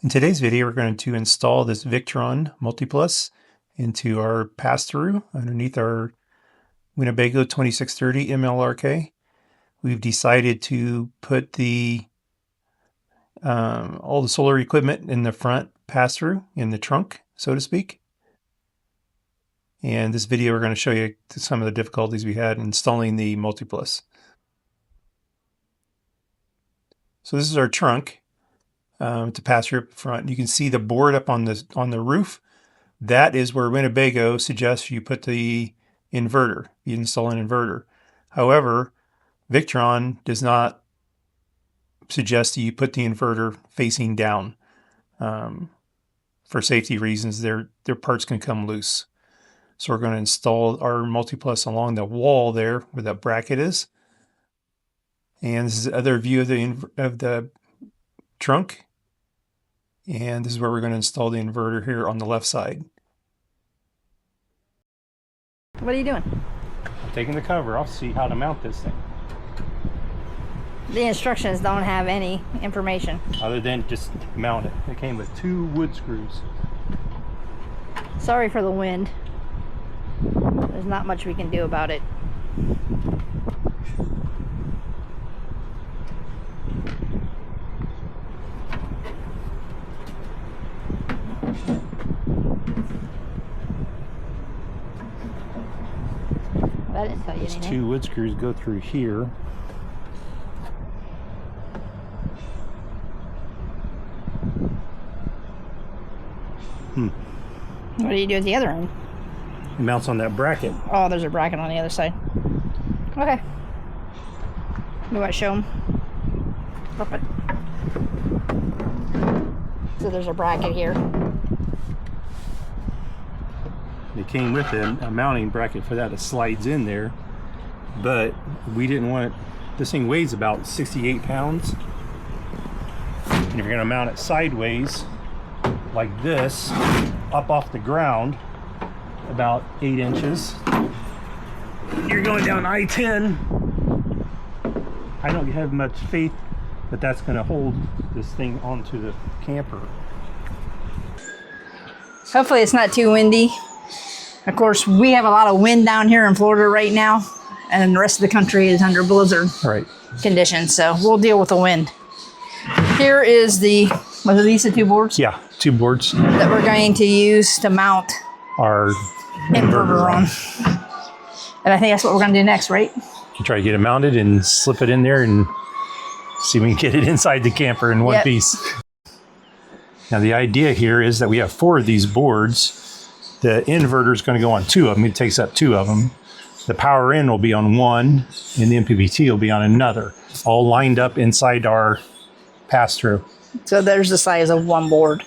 In today's video, we're going to install this Victron MultiPlus into our pass-through underneath our Winnebago 2630 MLRK. We've decided to put the all the solar equipment in the front pass-through, in the trunk, so to speak. And this video, we're going to show you some of the difficulties we had installing the MultiPlus. So this is our trunk. To pass through up front. You can see the board up on the roof. That is where Winnebago suggests you put the inverter. You install an inverter. However, Victron does not suggest that you put the inverter facing down. For safety reasons, their parts can come loose. So we're going to install our MultiPlus along the wall there where that bracket is. And this is the other view of the trunk. And this is where we're going to install the inverter here on the left side. What are you doing? I'm taking the cover off to see how to mount this thing. The instructions don't have any information. Other than just mount it. It came with 2 wood screws. Sorry for the wind. There's not much we can do about it. I didn't tell you anything. 2 wood screws go through here. What do you do at the other end? It mounts on that bracket. Oh, there's a bracket on the other side. Okay. You want to show them? Flip it. So there's a bracket here. It came with a mounting bracket for that. It slides in there, but we didn't want it. This thing weighs about 68 pounds. And if you're going to mount it sideways like this, up off the ground about 8 inches, you're going down I-10. I don't have much faith that that's going to hold this thing onto the camper. Hopefully it's not too windy. Of course, we have a lot of wind down here in Florida right now, and the rest of the country is under blizzard conditions, so we'll deal with the wind. Here is what are these, the 2 boards? Yeah, 2 boards. That we're going to use to mount our inverter on. And I think that's what we're going to do next, right? You try to get it mounted and slip it in there and see if we can get it inside the camper in one piece. Now the idea here is that we have 4 of these boards. The inverter is going to go on 2 of them. It takes up 2 of them. The power in will be on one, and the MPPT will be on another, all lined up inside our pass-through. So there's the size of 1 board.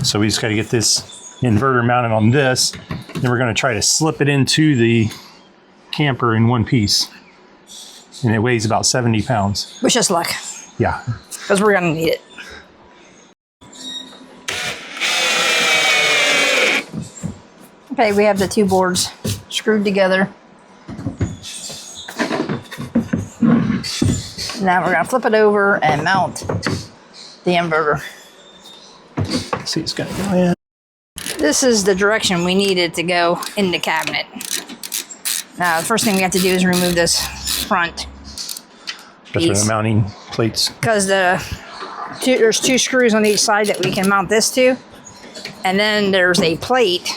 So we just got to get this inverter mounted on this. Then we're going to try to slip it into the camper in one piece. And it weighs about 70 pounds. Wish us luck. Yeah. Because we're going to need it. Okay, we have the 2 boards screwed together. Now we're going to flip it over and mount the inverter. Let's see, it's going to go in. This is the direction we need it to go in the cabinet. Now, the first thing we have to do is remove this front That's where the mounting plates. Because there's 2 screws on each side that we can mount this to. And then there's a plate,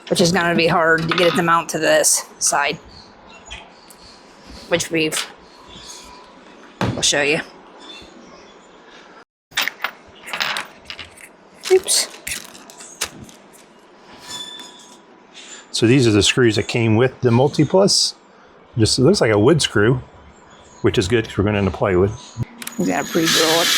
which is going to be hard to get it to mount to this side, which we'll show you. Oops. So these are the screws that came with the MultiPlus. Just, it looks like a wood screw, which is good because we're going to end up plywood. We got to pre-drill it.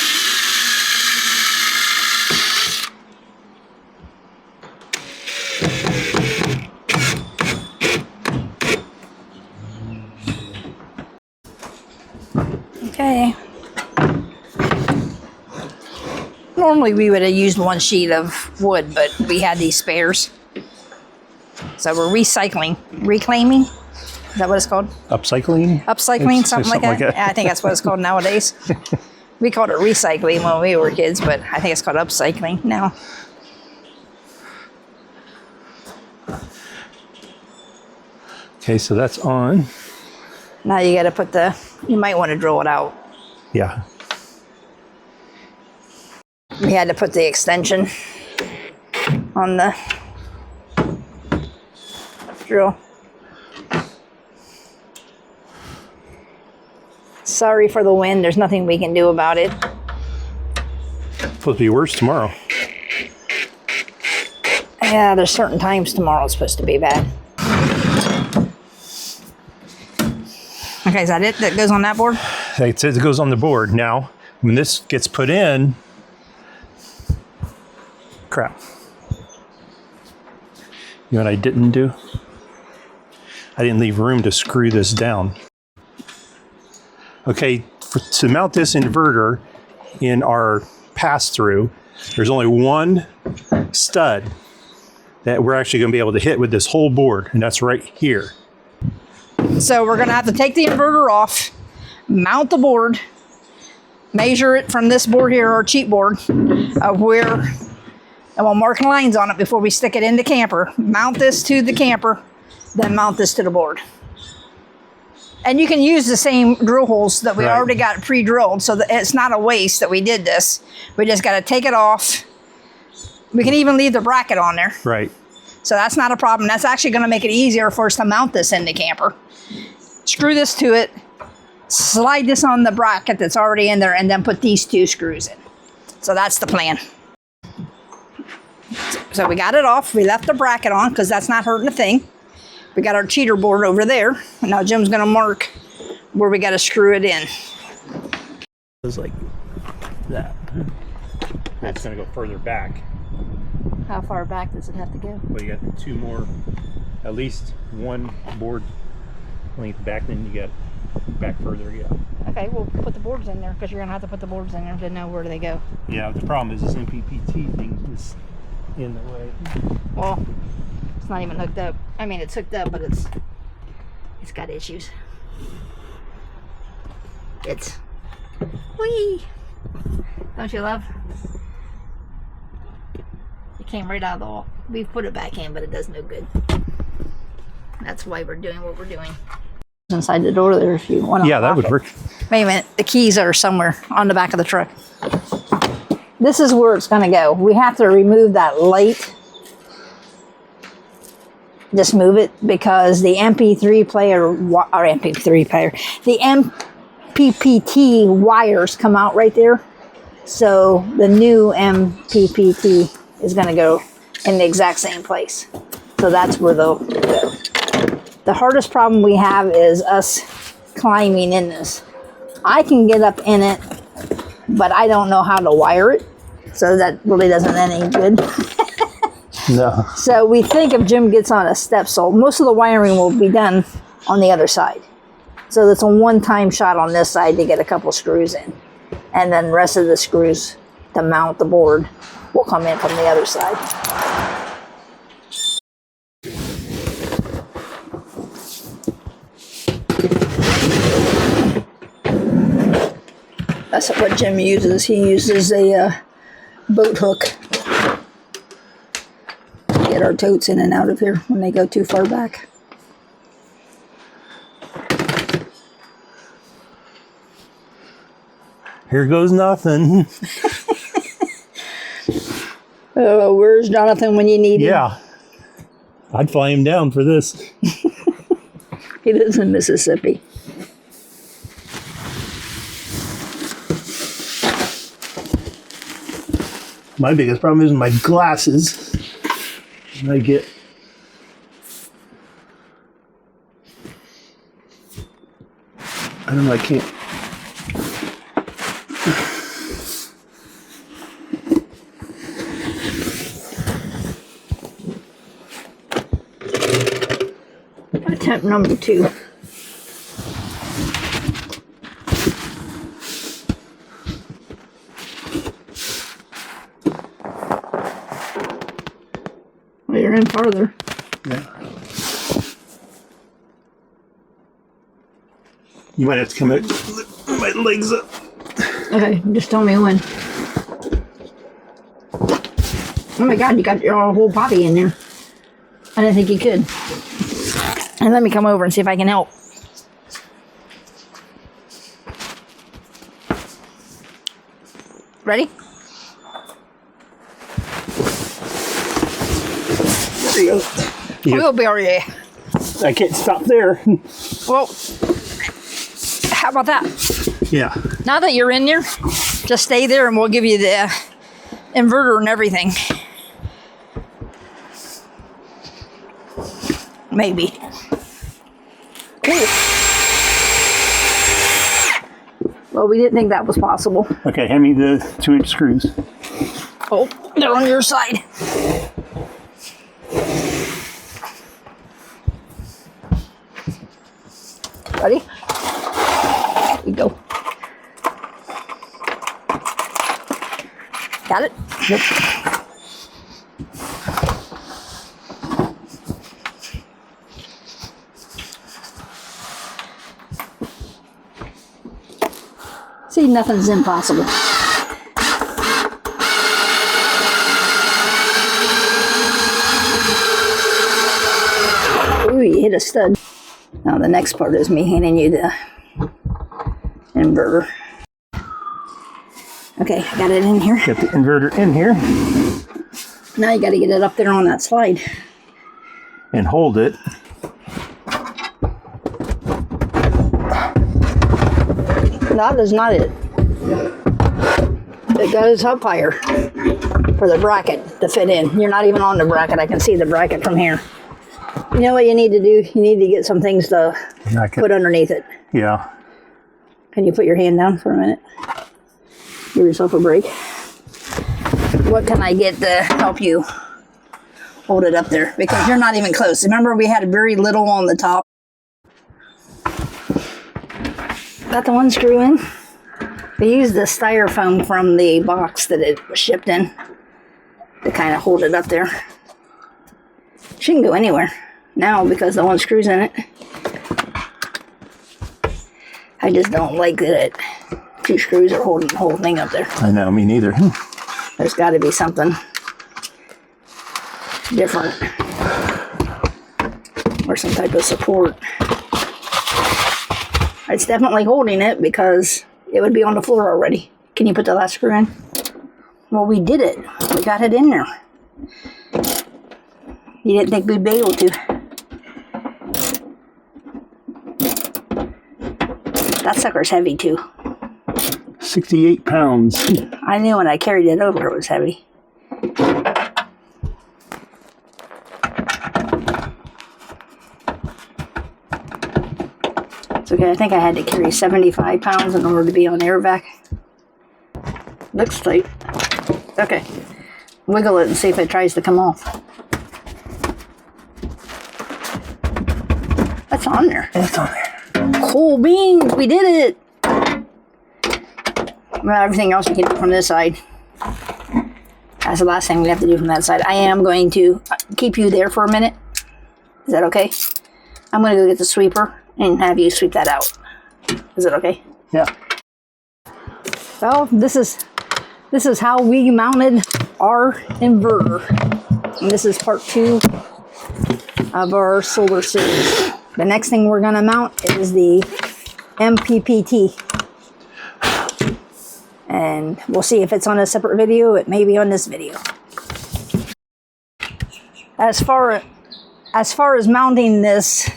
Okay. Normally we would have used 1 sheet of wood, but we had these spares. So we're reclaiming. Is that what it's called? Upcycling? Upcycling, something like that. Yeah, I think that's what it's called nowadays. We called it recycling when we were kids, but I think it's called upcycling now. Okay, so that's on. Now you got to put you might want to drill it out. Yeah. We had to put the extension on the drill. Sorry for the wind. There's nothing we can do about it. Supposed to be worse tomorrow. Yeah, there's certain times tomorrow it's supposed to be bad. Okay, is that it? That goes on that board? It says it goes on the board. Now, when this gets put in, crap. You know what I didn't do? I didn't leave room to screw this down. Okay, to mount this inverter in our pass-through, there's only one stud that we're actually going to be able to hit with this whole board, and that's right here. So we're going to have to take the inverter off, mount the board, measure it from this board here, our cheap board, and we'll mark lines on it before we stick it in the camper. Mount this to the camper, then mount this to the board. And you can use the same drill holes that we already got pre-drilled, so that it's not a waste that we did this. We just got to take it off. We can even leave the bracket on there. Right. So that's not a problem. That's actually going to make it easier for us to mount this in the camper. Screw this to it, slide this on the bracket that's already in there, and then put these two screws in. So that's the plan. So we got it off. We left the bracket on because that's not hurting a thing. We got our cheater board over there. Now Jim's going to mark where we got to screw it in. It's like that. It's going to go further back. How far back does it have to go? Well, you got two more, at least one board length back, then you got back further, yeah. Okay, we'll put the boards in there because you're going to have to put the boards in there to know where they go. Yeah, the problem is this MPPT thing is in the way. Well, it's not even hooked up. I mean, it's hooked up, but it's got issues. Whee! Don't you love? It came right out of the wall. We've put it back in, but it does no good. That's why we're doing what we're doing. Inside the door there if you want to. Yeah, that would work. Wait a minute. The keys are somewhere on the back of the truck. This is where it's going to go. We have to remove that light. Just move it because the MP3 player, the MPPT wires come out right there. So the new MPPT is going to go in the exact same place. So that's where they'll go. The hardest problem we have is us climbing in this. I can get up in it, but I don't know how to wire it. So that really doesn't any good. No. So we think if Jim gets on a step stool, most of the wiring will be done on the other side. So it's a one-time shot on this side to get a couple screws in. And then the rest of the screws to mount the board will come in from the other side. That's what Jim uses. He uses a boat hook to get our totes in and out of here when they go too far back. Here goes nothing. Oh, where's Jonathan when you need him? Yeah. I'd fly him down for this. He lives in Mississippi. My biggest problem is my glasses. And I get I don't know, I can't. Attempt number 2. Well, you're in farther. Yeah. You might have to come out, lift my legs up. Okay, just tell me when. Oh my God, you got your whole body in there. I didn't think you could. And let me come over and see if I can help. Ready? There you go. Yeah. We'll be already. I can't stop there. Well, how about that? Yeah. Now that you're in there, just stay there and we'll give you the inverter and everything. Maybe. Cool. Well, we didn't think that was possible. Okay, hand me the 2-inch screws. Oh, they're on your side. Ready? Here we go. Got it? Yep. See, nothing's impossible. Ooh, you hit a stud. Now the next part is me handing you the inverter. Okay, I got it in here. Got the inverter in here. Now you got to get it up there on that slide. And hold it. That is not it. It goes up higher for the bracket to fit in. You're not even on the bracket. I can see the bracket from here. You know what you need to do? You need to get some things to put underneath it. Yeah. Can you put your hand down for a minute? Give yourself a break. What can I get to help you hold it up there? Because you're not even close. Remember we had very little on the top? Got the one screw in. We used the styrofoam from the box that it was shipped in to kind of hold it up there. Shouldn't go anywhere now because the one screw's in it. I just don't like that two screws are holding the whole thing up there. I know, me neither. There's got to be something different or some type of support. It's definitely holding it because it would be on the floor already. Can you put the last screw in? Well, we did it. We got it in there. You didn't think we'd be able to. That sucker's heavy too. 68 pounds. I knew when I carried it over it was heavy. It's okay, I think I had to carry 75 pounds in order to be on air vac. Looks tight. Okay. Wiggle it and see if it tries to come off. That's on there. That's on there. Cool beans, we did it. Well, everything else you can do from this side. That's the last thing we have to do from that side. I am going to keep you there for a minute. Is that okay? I'm going to go get the sweeper and have you sweep that out. Is it okay? Yeah. Well, this is how we mounted our inverter. And this is part 2 of our solar series. The next thing we're going to mount is the MPPT. And we'll see if it's on a separate video. It may be on this video. As far as mounting this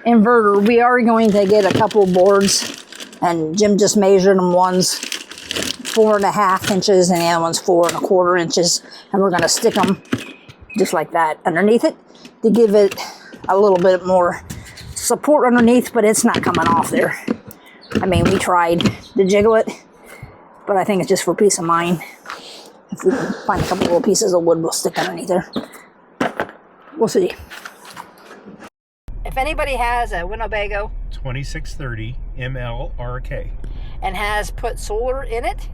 inverter, we are going to get a couple boards, and Jim just measured them. One's 4.5 inches and the other one's 4.25 inches, and we're going to stick them just like that underneath it to give it a little bit more support underneath, but it's not coming off there. I mean, we tried to jiggle it, but I think it's just for peace of mind. If we can find a couple little pieces of wood, we'll stick underneath there. We'll see. If anybody has a Winnebago 2630 MLRK and has put solar in it,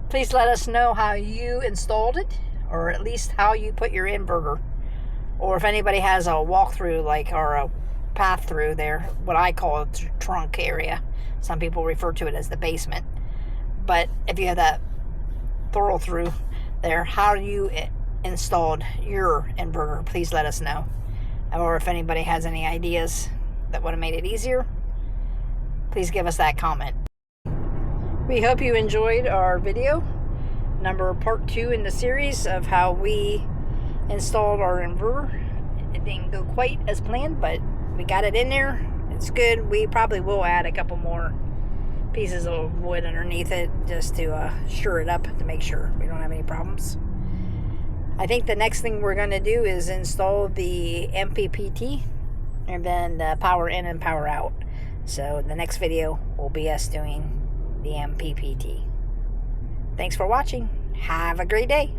please let us know how you installed it, or at least how you put your inverter. Or if anybody has a walkthrough, like, or a pass-through there, what I call the trunk area. Some people refer to it as the basement. But if you have that thorough through there, how you installed your inverter, please let us know. Or if anybody has any ideas that would have made it easier, please give us that comment. We hope you enjoyed our video, part 2 in the series of how we installed our inverter. It didn't go quite as planned, but we got it in there. It's good. We probably will add a couple more pieces of wood underneath it just to sure it up, to make sure we don't have any problems. I think the next thing we're going to do is install the MPPT and then power in and power out. So the next video will be us doing the MPPT. Thanks for watching. Have a great day.